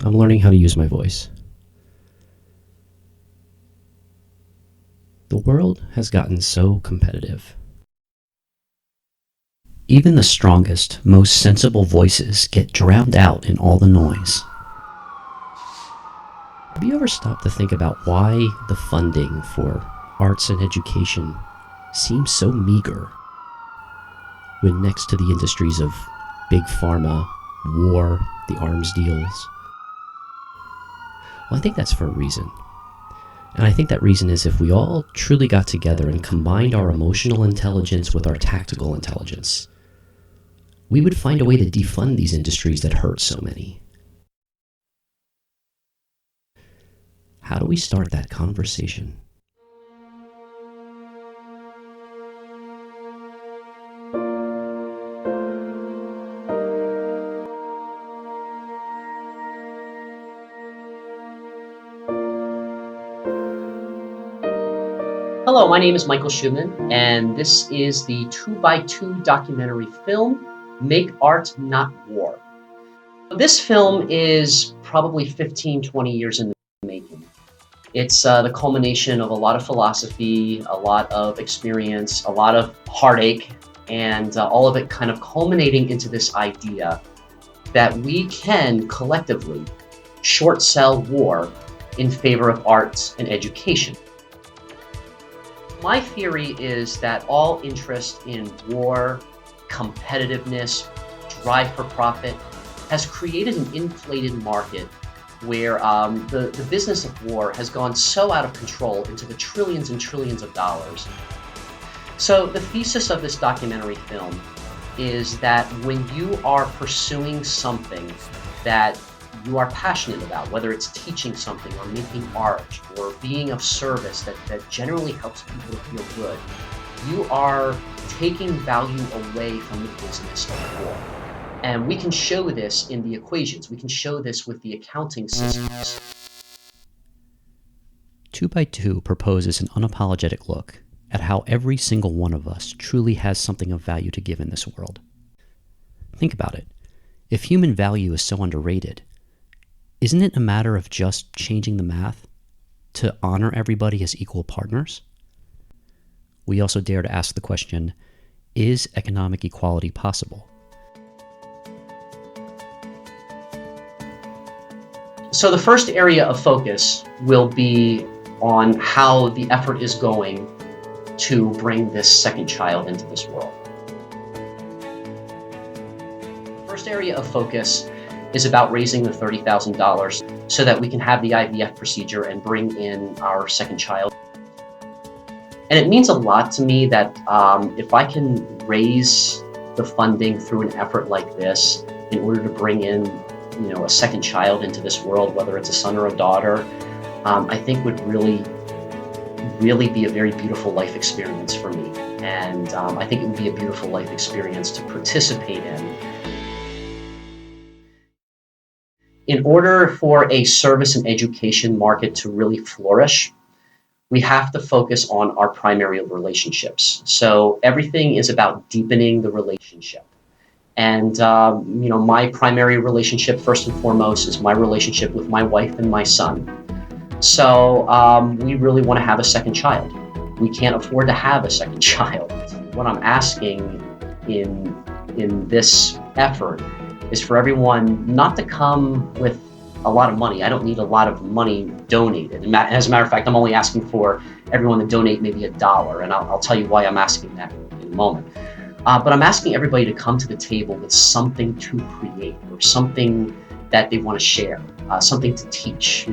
I'm learning how to use my voice. The world has gotten so competitive. Even the strongest, most sensible voices get drowned out in all the noise. Have you ever stopped to think about why the funding for arts and education seems so meager when next to the industries of big pharma, war, the arms deals? Well, I think that's for a reason. And I think that reason is if we all truly got together and combined our emotional intelligence with our tactical intelligence, we would find a way to defund these industries that hurt so many. How do we start that conversation? Hello, my name is Michael Schumann, and this is the 2x2 documentary film, Make Art, Not War. This film is probably 15, 20 years in the making. It's the culmination of a lot of philosophy, a lot of experience, a lot of heartache, and all of it kind of culminating into this idea that we can collectively short sell war in favor of arts and education. My theory is that all interest in war, competitiveness, drive for profit has created an inflated market where the business of war has gone so out of control into the trillions and trillions of dollars. So the thesis of this documentary film is that when you are pursuing something that you are passionate about, whether it's teaching something or making art or being of service that generally helps people to feel good, you are taking value away from the business of war. And we can show this in the equations. We can show this with the accounting systems. 2x2 proposes an unapologetic look at how every single one of us truly has something of value to give in this world. Think about it. If human value is so underrated, isn't it a matter of just changing the math to honor everybody as equal partners? We also dare to ask the question, is economic equality possible? So the first area of focus will be on how the effort is going to bring this second child into this world. First area of focus is about raising the $30,000 so that we can have the IVF procedure and bring in our second child. And it means a lot to me that if I can raise the funding through an effort like this in order to bring in, a second child into this world, whether it's a son or a daughter, I think would really be a very beautiful life experience for me. And I think it would be a beautiful life experience to participate in. In order for a service and education market to really flourish, we have to focus on our primary relationships. So everything is about deepening the relationship. And, my primary relationship, first and foremost, is my relationship with my wife and my son. So we really want to have a second child. We can't afford to have a second child. What I'm asking in this effort is for everyone not to come with a lot of money. I don't need a lot of money donated. And as a matter of fact, I'm only asking for everyone to donate maybe $1, and I'll tell you why I'm asking that in a moment. But I'm asking everybody to come to the table with something to create or something that they want to share, something to teach,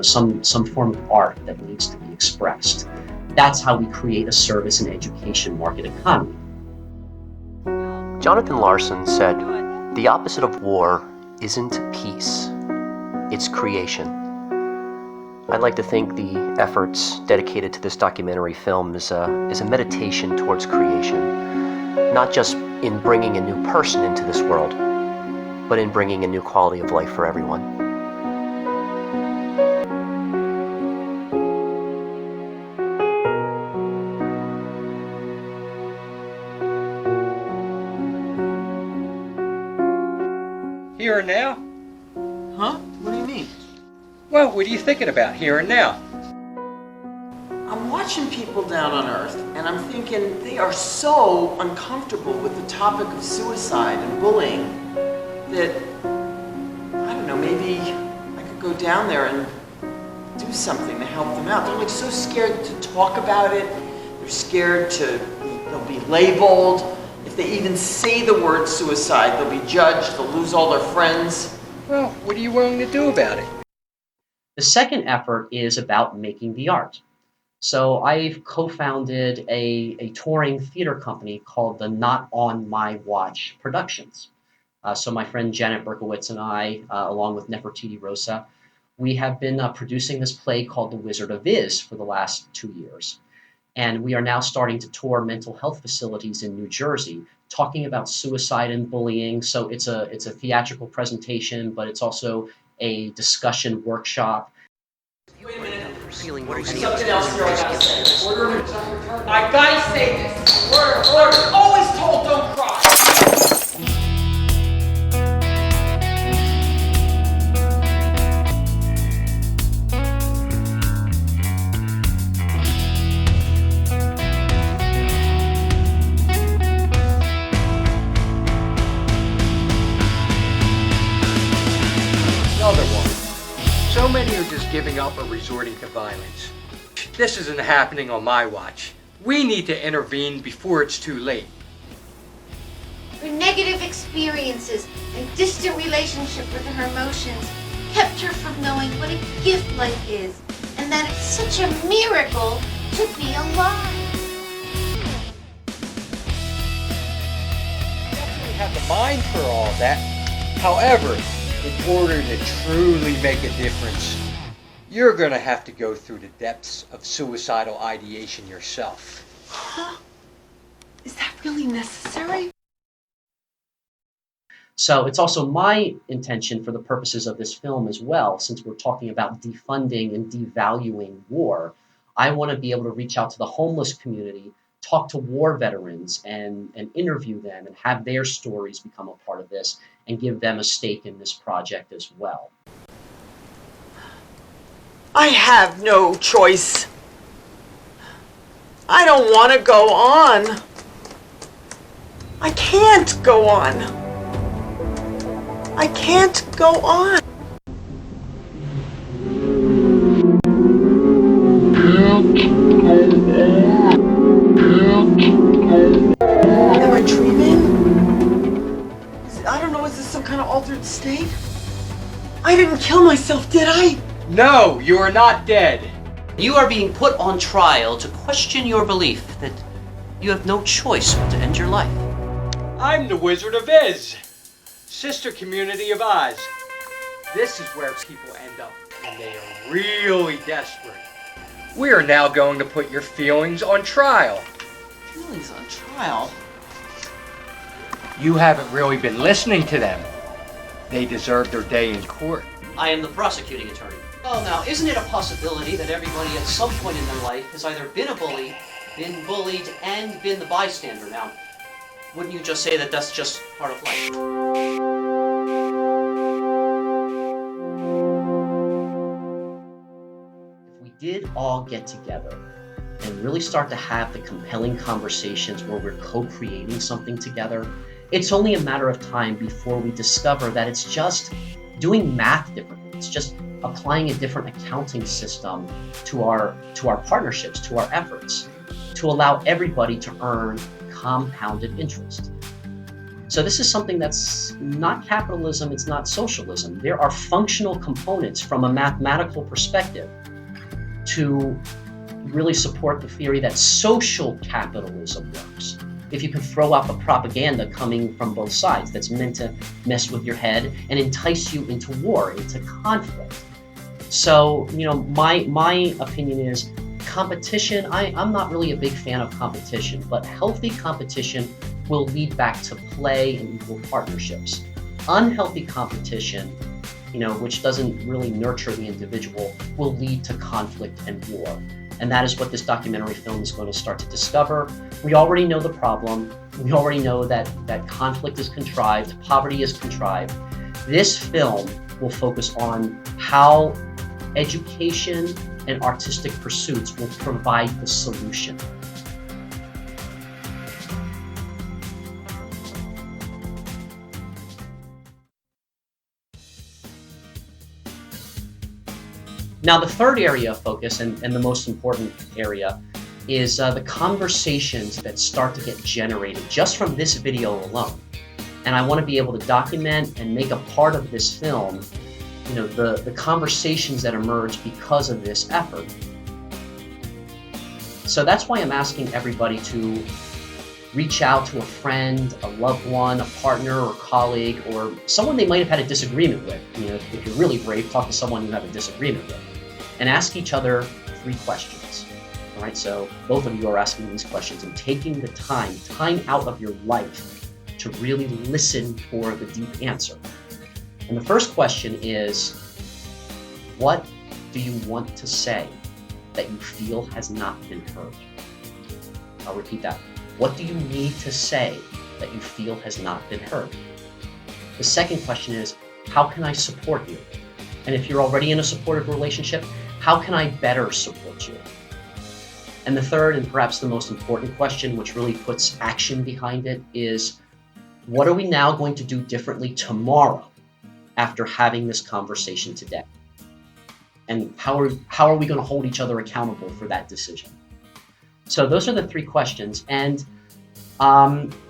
some form of art that needs to be expressed. That's how we create a service and education market economy. Jonathan Larson said, "The opposite of war isn't peace, it's creation." I'd like to think the efforts dedicated to this documentary film is a meditation towards creation, not just in bringing a new person into this world, but in bringing a new quality of life for everyone. Here and now? Huh? What Well, what are you thinking about here and now? I'm watching people down on Earth, and I'm thinking they are so uncomfortable with the topic of suicide and bullying that, I don't know, maybe I could go down there and do something to help them out. They're like so scared to talk about it. They're scared they'll be labeled. If they even say the word suicide, they'll be judged, they'll lose all their friends. Well, what are you willing to do about it? The second effort is about making the art. So I've co-founded a touring theater company called the Not On My Watch Productions. So my friend Janet Berkowitz and I, along with Nefertiti Rosa, we have been producing this play called The Wizard of Iz for the last 2 years. And we are now starting to tour mental health facilities in New Jersey, talking about suicide and bullying. So it's a theatrical presentation, but it's also a discussion workshop. Wait a minute. Feeling Something else here I gotta say. I gotta say this. We're always told don't cry. Another one. So many are just giving up or resorting to violence. This isn't happening on my watch. We need to intervene before it's too late. Her negative experiences and distant relationship with her emotions kept her from knowing what a gift life is, and that it's such a miracle to be alive. Definitely have the mind for all that. However, in order to truly make a difference, you're gonna have to go through the depths of suicidal ideation yourself. Huh? Is that really necessary? So it's also my intention for the purposes of this film as well, since we're talking about defunding and devaluing war, I want to be able to reach out to the homeless community, talk to war veterans and interview them and have their stories become a part of this and give them a stake in this project as well. I have no choice. I don't want to go on. I can't go on. I can't go on. Am I dreaming? I don't know, is this some kind of altered state? I didn't kill myself, did I? No, you are not dead. You are being put on trial to question your belief that you have no choice but to end your life. I'm the Wizard of Iz, sister community of Oz. This is where people end up when they are really desperate. We are now going to put your feelings on trial. Feelings on trial? You haven't really been listening to them. They deserve their day in court. I am the prosecuting attorney. Well, now, isn't it a possibility that everybody at some point in their life has either been a bully, been bullied, and been the bystander? Now, wouldn't you just say that that's just part of life? If we did all get together and really start to have the compelling conversations where we're co-creating something together, it's only a matter of time before we discover that it's just doing math differently. It's just applying a different accounting system to our partnerships, to our efforts, to allow everybody to earn compounded interest. So this is something that's not capitalism, it's not socialism. There are functional components from a mathematical perspective to really support the theory that social capitalism works. If you can throw out the propaganda coming from both sides that's meant to mess with your head and entice you into war, into conflict. So, my opinion is competition, I'm not really a big fan of competition, but healthy competition will lead back to play and equal partnerships. Unhealthy competition, which doesn't really nurture the individual, will lead to conflict and war. And that is what this documentary film is going to start to discover. We already know the problem. We already know that conflict is contrived, poverty is contrived. This film will focus on how education and artistic pursuits will provide the solution. Now, the third area of focus, and the most important area, is the conversations that start to get generated just from this video alone. And I want to be able to document and make a part of this film, the conversations that emerge because of this effort. So that's why I'm asking everybody to reach out to a friend, a loved one, a partner or colleague, or someone they might have had a disagreement with. If you're really brave, talk to someone you have a disagreement with, and ask each other 3 questions. All right, so both of you are asking these questions and taking the time out of your life to really listen for the deep answer. And the first question is, what do you want to say that you feel has not been heard? I'll repeat that. What do you need to say that you feel has not been heard? The second question is, how can I support you? And if you're already in a supportive relationship, how can I better support you? And the third, and perhaps the most important question, which really puts action behind it, is what are we now going to do differently tomorrow after having this conversation today? And how are we going to hold each other accountable for that decision? So those are the 3 questions. And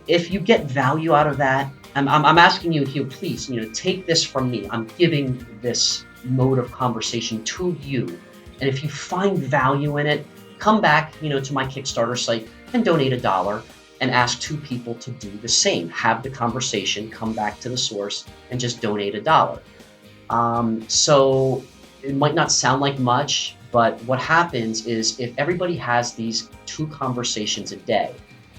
if you get value out of that, I'm asking you here, please, take this from me. I'm giving this mode of conversation to you. And if you find value in it, come back, to my Kickstarter site and donate $1 and ask 2 people to do the same. Have the conversation, come back to the source, and just donate $1. So it might not sound like much, but what happens is if everybody has these 2 conversations a day,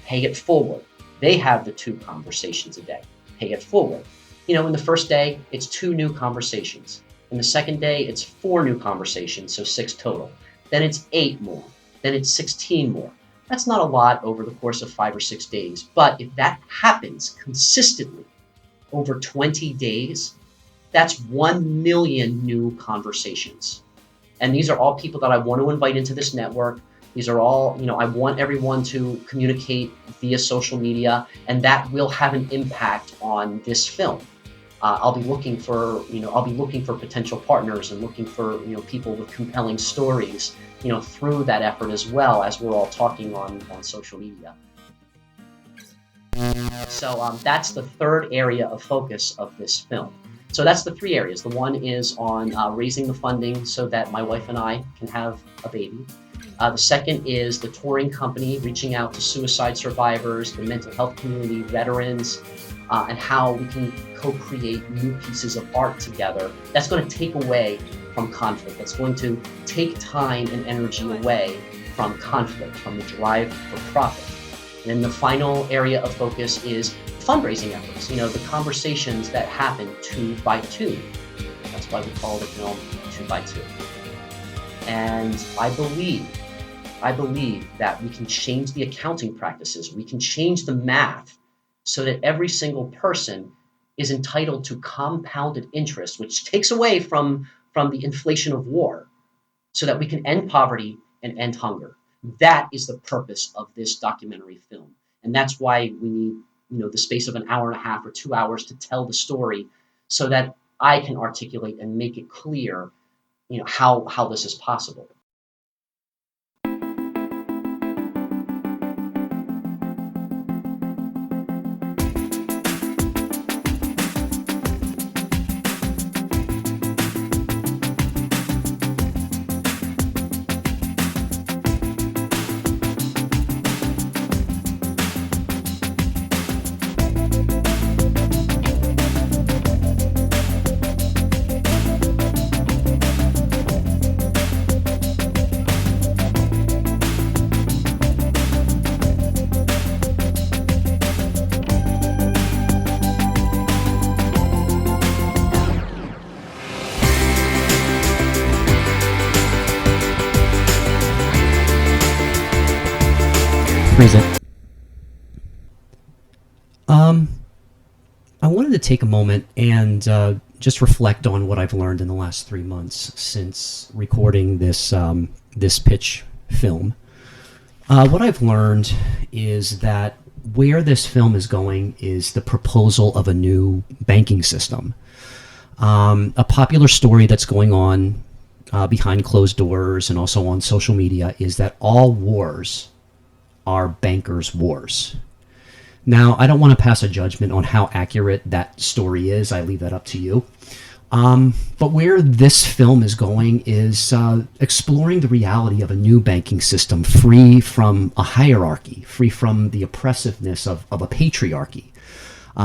pay it forward. They have the 2 conversations a day, pay it forward. In the first day, it's 2 new conversations. In the second day, it's 4 new conversations, so 6 total. Then it's 8 more. Then it's 16 more. That's not a lot over the course of 5 or 6 days, but if that happens consistently over 20 days, that's 1 million new conversations. And these are all people that I want to invite into this network. These are all, I want everyone to communicate via social media, and that will have an impact on this film. I'll be looking for potential partners and looking for, people with compelling stories, through that effort as well, as we're all talking on social media. So that's the third area of focus of this film. So that's the 3 areas. The one is on raising the funding so that my wife and I can have a baby. The second is the touring company reaching out to suicide survivors, the mental health community, veterans, and how we can co-create new pieces of art together. That's going to take away from conflict. That's going to take time and energy away from conflict, from the drive for profit. And then the final area of focus is fundraising efforts, the conversations that happen 2 by 2. That's why we call the film 2 by 2. And I believe that we can change the accounting practices. We can change the math so that every single person is entitled to compounded interest, which takes away from the inflation of war, so that we can end poverty and end hunger. That is the purpose of this documentary film. And that's why we need, the space of an hour and a half or 2 hours to tell the story so that I can articulate and make it clear, how this is possible. Present. I wanted to take a moment and just reflect on what I've learned in the last 3 months since recording this pitch film. What I've learned is that where this film is going is the proposal of a new banking system. A popular story that's going on behind closed doors and also on social media is that all wars are bankers' wars. Now, I don't want to pass a judgment on how accurate that story is. I leave that up to you. But where this film is going is exploring the reality of a new banking system free from a hierarchy, free from the oppressiveness of a patriarchy.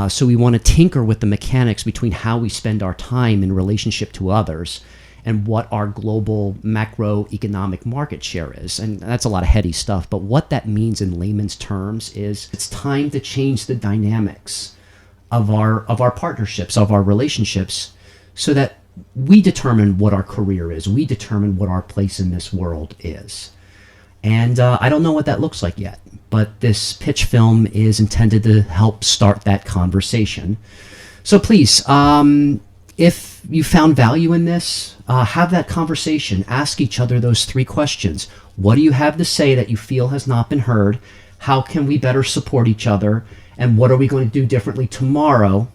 So we want to tinker with the mechanics between how we spend our time in relationship to others and what our global macroeconomic market share is. And that's a lot of heady stuff, but what that means in layman's terms is it's time to change the dynamics of our partnerships, of our relationships, so that we determine what our career is. We determine what our place in this world is. And I don't know what that looks like yet, but this pitch film is intended to help start that conversation. So please, if you found value in this, have that conversation. Ask each other those 3 questions. What do you have to say that you feel has not been heard? How can we better support each other? And what are we going to do differently tomorrow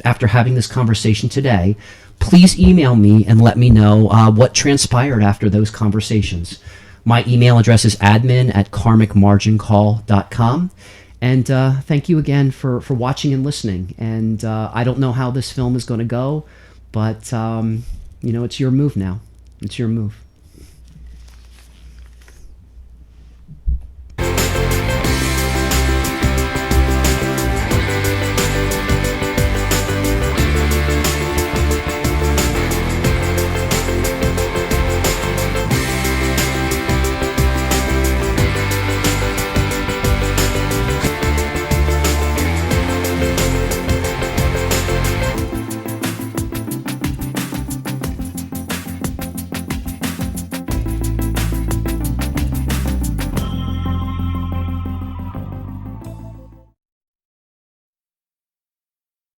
after having this conversation today? Please email me and let me know what transpired after those conversations. My email address is admin@karmicmargincall.com. And thank you again for watching and listening. And I don't know how this film is going to go, but, it's your move now. It's your move.